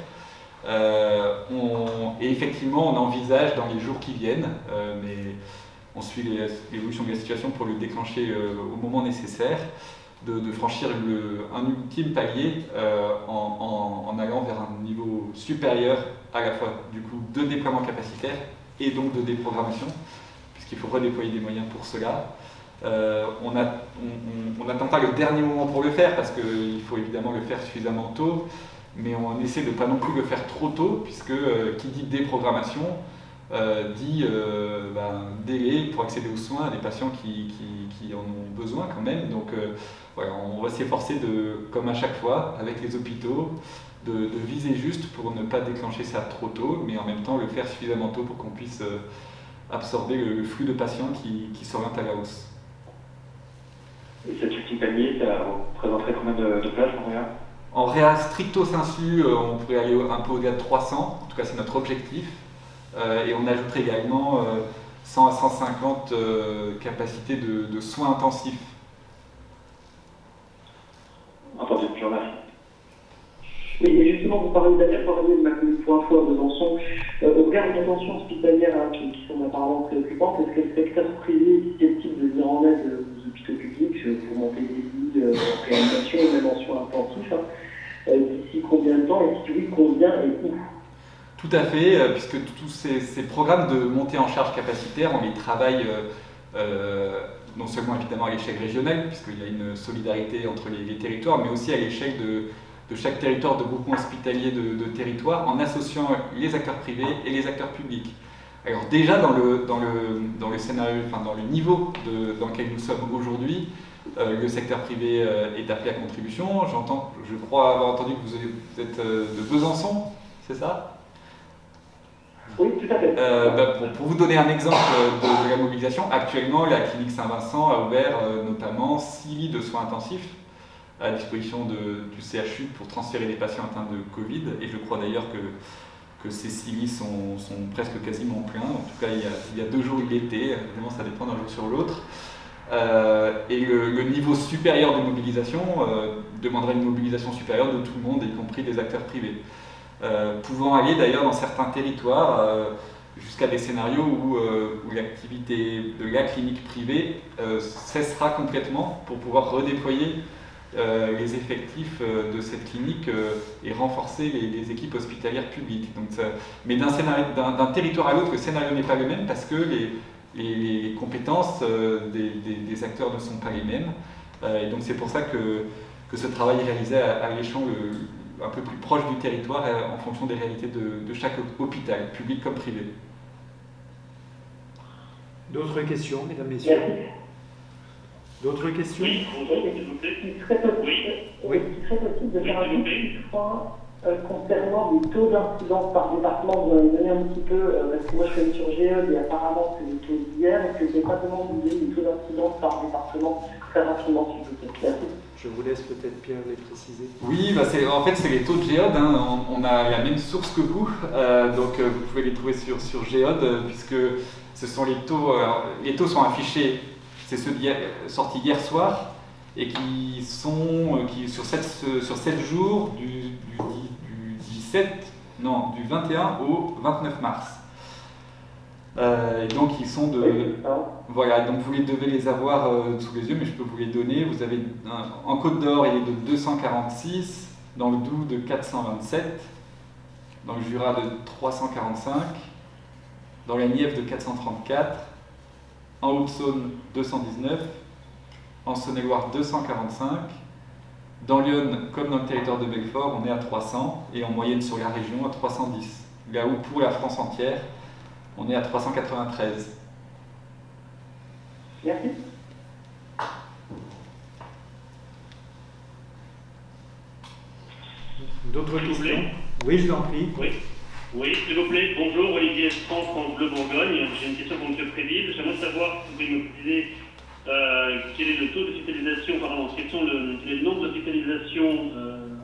Et effectivement, on envisage dans les jours qui viennent, mais on suit l'évolution de la situation pour le déclencher au moment nécessaire, de franchir un ultime palier en allant vers un niveau supérieur à la fois du coup de déploiement capacitaire et donc de déprogrammation, puisqu'il faut redéployer des moyens pour cela. On n'attend pas le dernier moment pour le faire, parce qu'il faut évidemment le faire suffisamment tôt, mais on essaie de ne pas non plus le faire trop tôt, puisque qui dit déprogrammation dit délai pour accéder aux soins à des patients qui en ont besoin quand même. Donc voilà, on va s'efforcer de, comme à chaque fois avec les hôpitaux, de viser juste pour ne pas déclencher ça trop tôt, mais en même temps le faire suffisamment tôt pour qu'on puisse absorber le flux de patients qui s'orientent à la hausse. Et cette ultime panier, ça représenterait combien de places en réa? En réa stricto sensu, on pourrait aller un peu au-delà de 300, en tout cas c'est notre objectif. Et on ajouterait également 100 à 150 capacités de soins intensifs. Entendu, je vous remercie. Oui, et justement, vous parlez de ma pour info à Besançon. Au regard des tensions hospitalières qui sont apparemment préoccupantes, est-ce que le secteur privé est susceptible de venir en aide aux hôpitaux publics pour monter des lits en réanimation et même en soins intensifs d'ici combien de temps, et si oui, combien et où? Tout à fait, puisque tous ces programmes de montée en charge capacitaire, on les travaille non seulement évidemment à l'échelle régionale, puisqu'il y a une solidarité entre les territoires, mais aussi à l'échelle de chaque territoire de groupement hospitalier de territoire, en associant les acteurs privés et les acteurs publics. Alors déjà dans le scénario, enfin dans le niveau dans lequel nous sommes aujourd'hui, le secteur privé est appelé à contribution. Je crois avoir entendu que vous êtes de Besançon, c'est ça ? Oui, tout à fait. Pour vous donner un exemple de la mobilisation, actuellement la clinique Saint-Vincent a ouvert notamment 6 lits de soins intensifs à disposition du CHU pour transférer des patients atteints de Covid, et je crois d'ailleurs que ces 6 lits sont presque quasiment pleins. En tout cas, il y a 2 jours il était, évidemment ça dépend d'un jour sur l'autre. Et le niveau supérieur de mobilisation demanderait une mobilisation supérieure de tout le monde, y compris des acteurs privés. Pouvant aller d'ailleurs dans certains territoires jusqu'à des scénarios où l'activité de la clinique privée cessera complètement pour pouvoir redéployer les effectifs de cette clinique et renforcer les équipes hospitalières publiques. Donc, mais d'un territoire à l'autre, le scénario n'est pas le même parce que les compétences des acteurs ne sont pas les mêmes. Et donc c'est pour ça que ce travail est réalisé à l'échelon un peu plus proche du territoire en fonction des réalités de chaque hôpital, public comme privé. D'autres questions, mesdames, messieurs? D'autres questions? Oui, bonjour, s'il vous plaît. Il serait possible de faire un petit point concernant les taux d'incidence par département. Vous en avez donné un petit peu, parce que moi je suis sur GED et apparemment c'est les taux d'hier. Est-ce que vous pouvez pas demander les taux d'incidence par département très rapidement, s'il vous plaît? Merci. Je vous laisse peut-être Pierre les préciser. Oui, en fait c'est les taux de Géode, hein. On a la même source que vous, donc vous pouvez les trouver sur Géode, puisque ce sont les taux sont affichés, c'est ceux sortis hier soir, et qui sont sur 7 jours du 21 au 29 mars. Et donc ils sont voilà, donc vous devez les avoir sous les yeux, mais je peux vous les donner. Vous avez en Côte d'Or, il est de 246, dans le Doubs de 427, dans le Jura de 345, dans la Nièvre de 434, en Haute-Saône 219, en Saône-et-Loire 245, dans l'Yonne comme dans le territoire de Belfort on est à 300, et en moyenne sur la région à 310, là où pour la France entière on est à 393. Merci. D'autres questions? Oui, je vous en prie. Oui, s'il vous plaît. Bonjour, Olivier Franck, France Bleu Bourgogne. J'ai une question pour M. Préville. J'aimerais savoir si vous pouvez me préciser quel est le taux d'hospitalisation, quel est le nombre d'hospitalisations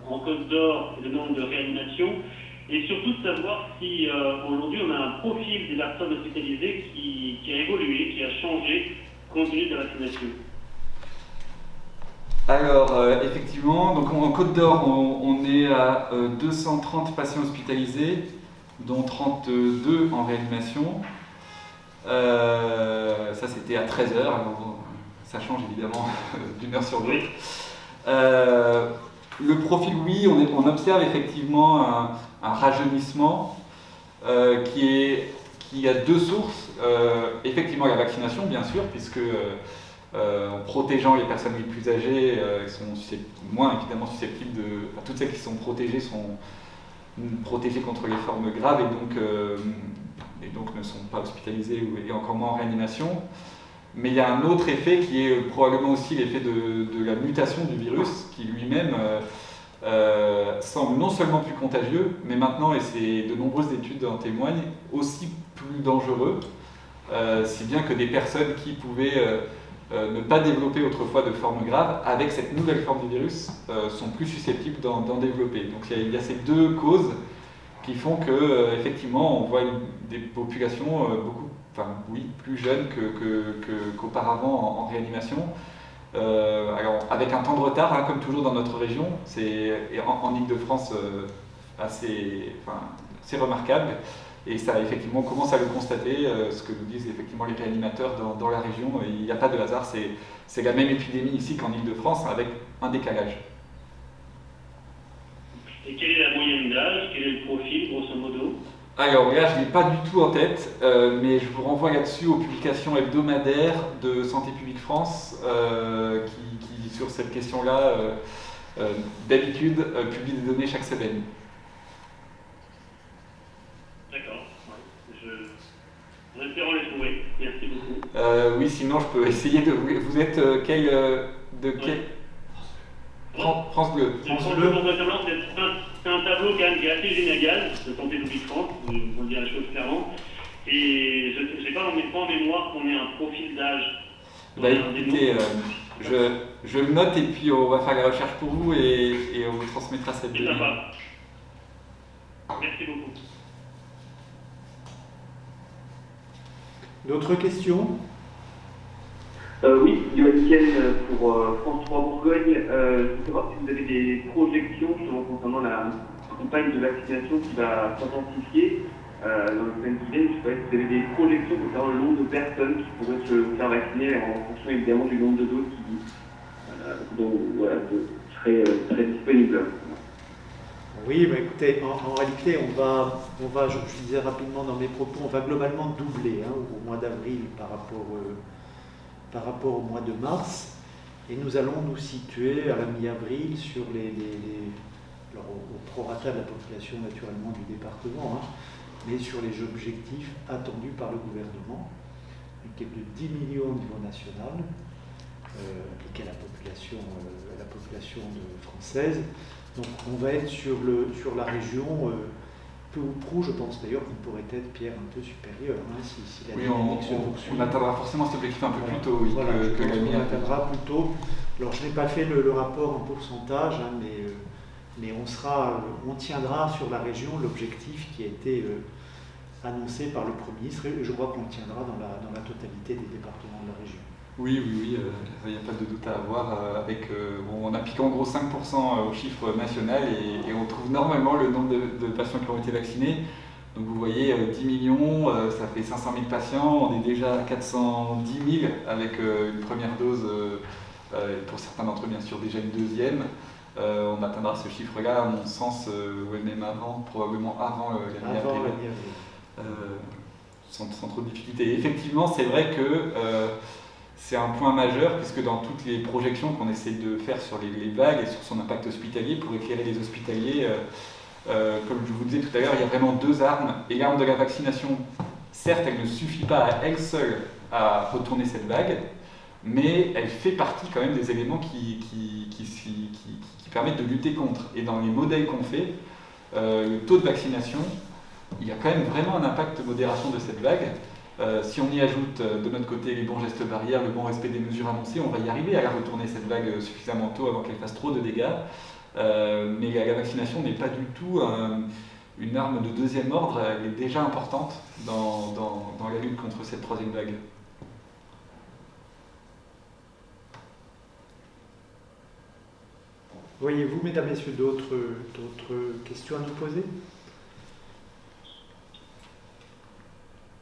en Côte d'Or et le nombre de réanimations, et surtout de savoir si aujourd'hui on a un profil des personnes hospitalisées qui a évolué, qui a changé compte tenu de la vaccination. Alors, effectivement, donc en Côte d'Or, on est à 230 patients hospitalisés, dont 32 en réanimation. Ça, c'était à 13h, alors ça change évidemment d'une heure sur l'autre. Le profil, oui, on observe effectivement un rajeunissement qui a 2 sources. Effectivement, la vaccination, bien sûr, puisque en protégeant les personnes les plus âgées, qui sont moins évidemment susceptibles de... Enfin, toutes celles qui sont protégées contre les formes graves et donc ne sont pas hospitalisées et encore moins en réanimation. Mais il y a un autre effet qui est probablement aussi l'effet de la mutation du virus, qui lui-même semble non seulement plus contagieux, mais maintenant, et de nombreuses études en témoignent, aussi plus dangereux, si bien que des personnes qui pouvaient ne pas développer autrefois de formes graves, avec cette nouvelle forme du virus, sont plus susceptibles d'en développer. Donc il y a ces deux causes qui font que effectivement on voit des populations plus jeunes qu'auparavant en réanimation. Alors avec un temps de retard, hein, comme toujours dans notre région, c'est en Île-de-France assez remarquable. Et ça, effectivement, on commence à le constater, ce que nous disent effectivement les réanimateurs dans la région. Il n'y a pas de hasard, c'est la même épidémie ici qu'en Île-de-France, avec un décalage. Et quelle est la moyenne d'âge? Quel est le profil, grosso modo? Alors là, je ne l'ai pas du tout en tête, mais je vous renvoie là-dessus aux publications hebdomadaires de Santé publique France, qui sur cette question-là, d'habitude, publient des données chaque semaine. D'accord, ouais. En espérant les trouver. Merci beaucoup. Oui, sinon je peux essayer de... Vous êtes quel... France Bleu. France Bleu, c'est un tableau quand même qui est assez général de Santé publique France, on dit la chose clairement. Et je n'ai pas en mémoire qu'on ait un profil d'âge. Écoutez, je le note et puis on va faire la recherche pour vous et on vous transmettra cette donnée. C'est sympa. Merci beaucoup. D'autres questions? Oui, Yoann Ken pour France 3 Bourgogne. Je veux savoir si vous avez des projections concernant la campagne de vaccination qui va s'intensifier dans le semaine qui vient. Je sais pas si vous avez des projections concernant le nombre de personnes qui pourraient se faire vacciner en fonction évidemment du nombre de doses qui seraient disponibles. Oui, écoutez, en réalité, on va, je disais rapidement dans mes propos, on va globalement doubler au mois d'avril par rapport au mois de mars, et nous allons nous situer à la mi-avril sur alors au prorata de la population naturellement du département, mais sur les objectifs attendus par le gouvernement, qui est de 10 millions au niveau national, appliqué à la population française. Donc on va être sur la région peu ou prou, je pense d'ailleurs qu'on pourrait être, Pierre, un peu supérieur, si la dynamique se poursuit. On atteindra forcément cet objectif un peu plus tôt, oui, voilà, que la on atteindra plus tôt. Alors je n'ai pas fait le rapport en pourcentage, mais on tiendra sur la région l'objectif qui a été annoncé par le Premier ministre, et je crois qu'on le tiendra dans la totalité des départements de la région. Oui, il n'y a pas de doute à avoir, en appliquant en gros 5% au chiffre national et on trouve normalement le nombre de patients qui ont été vaccinés. Donc vous voyez, 10 millions, ça fait 500 000 patients, on est déjà à 410 000 avec une première dose, pour certains d'entre eux bien sûr déjà une deuxième. On atteindra ce chiffre-là, à mon sens, même avant, probablement avant la mi-avril. Sans trop de difficultés. Et effectivement, c'est vrai que c'est un point majeur, puisque dans toutes les projections qu'on essaie de faire sur les vagues et sur son impact hospitalier, pour éclairer les hospitaliers, comme je vous disais tout à l'heure, il y a vraiment deux armes. Et l'arme de la vaccination, certes, elle ne suffit pas à elle seule à retourner cette vague, mais elle fait partie quand même des éléments qui permettent de lutter contre. Et dans les modèles qu'on fait, le taux de vaccination, il y a quand même vraiment un impact de modération de cette vague. Si on y ajoute de notre côté les bons gestes barrières, le bon respect des mesures annoncées, on va y arriver à la retourner cette vague suffisamment tôt avant qu'elle fasse trop de dégâts. Mais la vaccination n'est pas du tout une arme de deuxième ordre, elle est déjà importante dans la lutte contre cette troisième vague. Voyez-vous, mesdames, messieurs, d'autres questions à nous poser?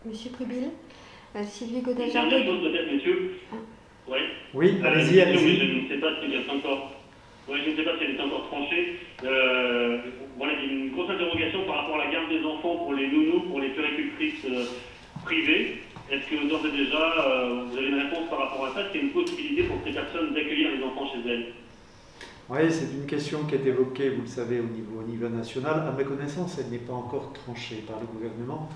Monsieur Prubil, Sylvie Une dernière chose peut-être, monsieur. Oui, allez-y. Je ne sais pas si elle est encore... je ne sais pas si elle est encore tranchée. Voilà, il y a une grosse interrogation par rapport à la garde des enfants pour les nounous, pour les puéricultrices privées. Est-ce que d'ores et déjà, vous avez une réponse par rapport à ça? Est-ce qu'il y a une possibilité pour ces personnes d'accueillir les enfants chez elles? Oui, c'est une question qui est évoquée, vous le savez, au niveau national. À ma connaissance, elle n'est pas encore tranchée par le gouvernement.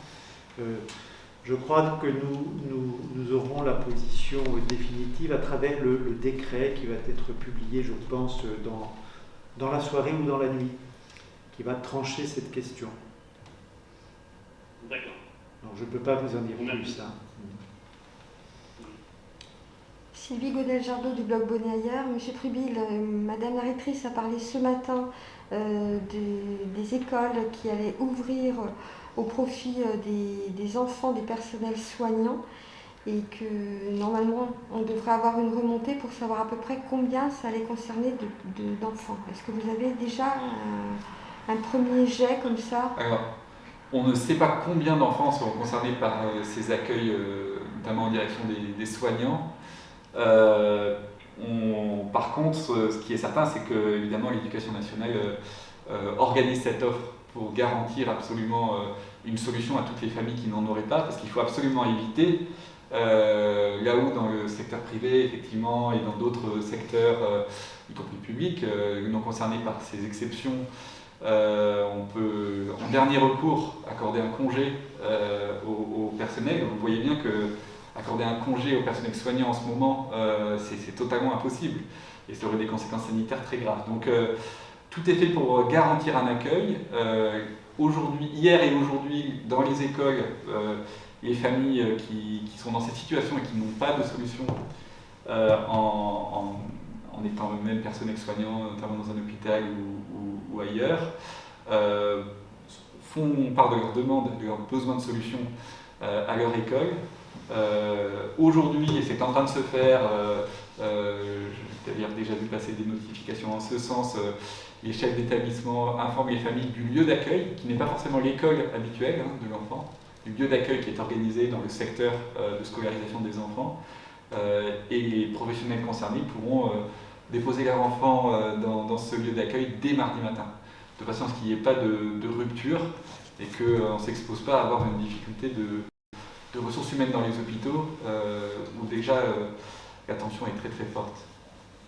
Je crois que nous aurons la position définitive à travers le décret qui va être publié, je pense, dans la soirée ou dans la nuit, qui va trancher cette question. D'accord. Donc je ne peux pas vous en dire plus. Hein. Sylvie Godel-Jardot du blog Bonnet Ailleurs. Monsieur Trubil, Madame la rectrice a parlé ce matin des écoles qui allaient ouvrir au profit des enfants, des personnels soignants, et que normalement on devrait avoir une remontée pour savoir à peu près combien ça allait concerner d'enfants. Est-ce que vous avez déjà un premier jet comme ça? Alors, on ne sait pas combien d'enfants seront concernés par ces accueils, notamment en direction des soignants. Par contre, ce qui est certain, c'est que évidemment l'Éducation nationale organise cette offre pour garantir absolument une solution à toutes les familles qui n'en auraient pas, parce qu'il faut absolument éviter, là où dans le secteur privé, effectivement, et dans d'autres secteurs, y compris publics, non concernés par ces exceptions, on peut, en dernier recours, accorder un congé au personnel. Vous voyez bien que accorder un congé au personnel soignant en ce moment, c'est totalement impossible et ça aurait des conséquences sanitaires très graves. Donc tout est fait pour garantir un accueil. Hier et aujourd'hui, dans les écoles, les familles qui sont dans cette situation et qui n'ont pas de solution en étant eux-mêmes personnel soignant, notamment dans un hôpital ou ailleurs, font part de leur demande, de leur besoin de solution à leur école. Aujourd'hui, et c'est en train de se faire, j'ai déjà vu passer des notifications en ce sens, les chefs d'établissement informent les familles du lieu d'accueil, qui n'est pas forcément l'école habituelle de l'enfant, du lieu d'accueil qui est organisé dans le secteur de scolarisation des enfants, et les professionnels concernés pourront déposer leur enfant dans ce lieu d'accueil dès mardi matin, de façon à ce qu'il n'y ait pas de rupture et qu'on ne s'expose pas à avoir une difficulté de ressources humaines dans les hôpitaux, où déjà la tension est très très forte.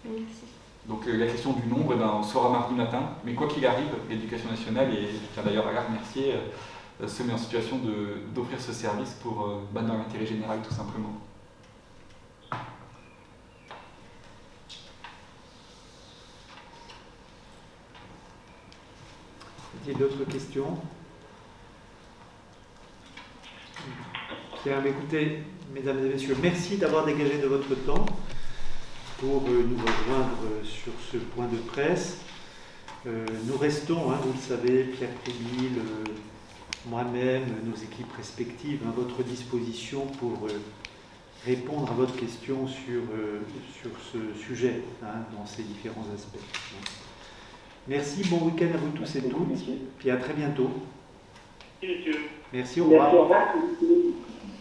Merci. Donc la question du nombre, on saura mardi matin, mais quoi qu'il arrive, l'Éducation nationale, et je tiens d'ailleurs à la remercier, se met en situation d'offrir ce service pour, dans l'intérêt général tout simplement. Y a-t-il d'autres questions? Bien, écoutez, mesdames et messieurs, merci d'avoir dégagé de votre temps pour nous rejoindre sur ce point de presse. Nous restons, vous le savez, Pierre Préville, moi-même, nos équipes respectives, à votre disposition pour répondre à votre question sur ce sujet, dans ces différents aspects. Merci, bon week-end à vous tous et toutes, puis à très bientôt. Merci, monsieur. Merci, au revoir. Merci, au revoir.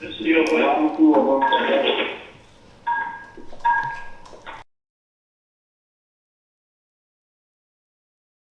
Merci, au revoir. Au revoir.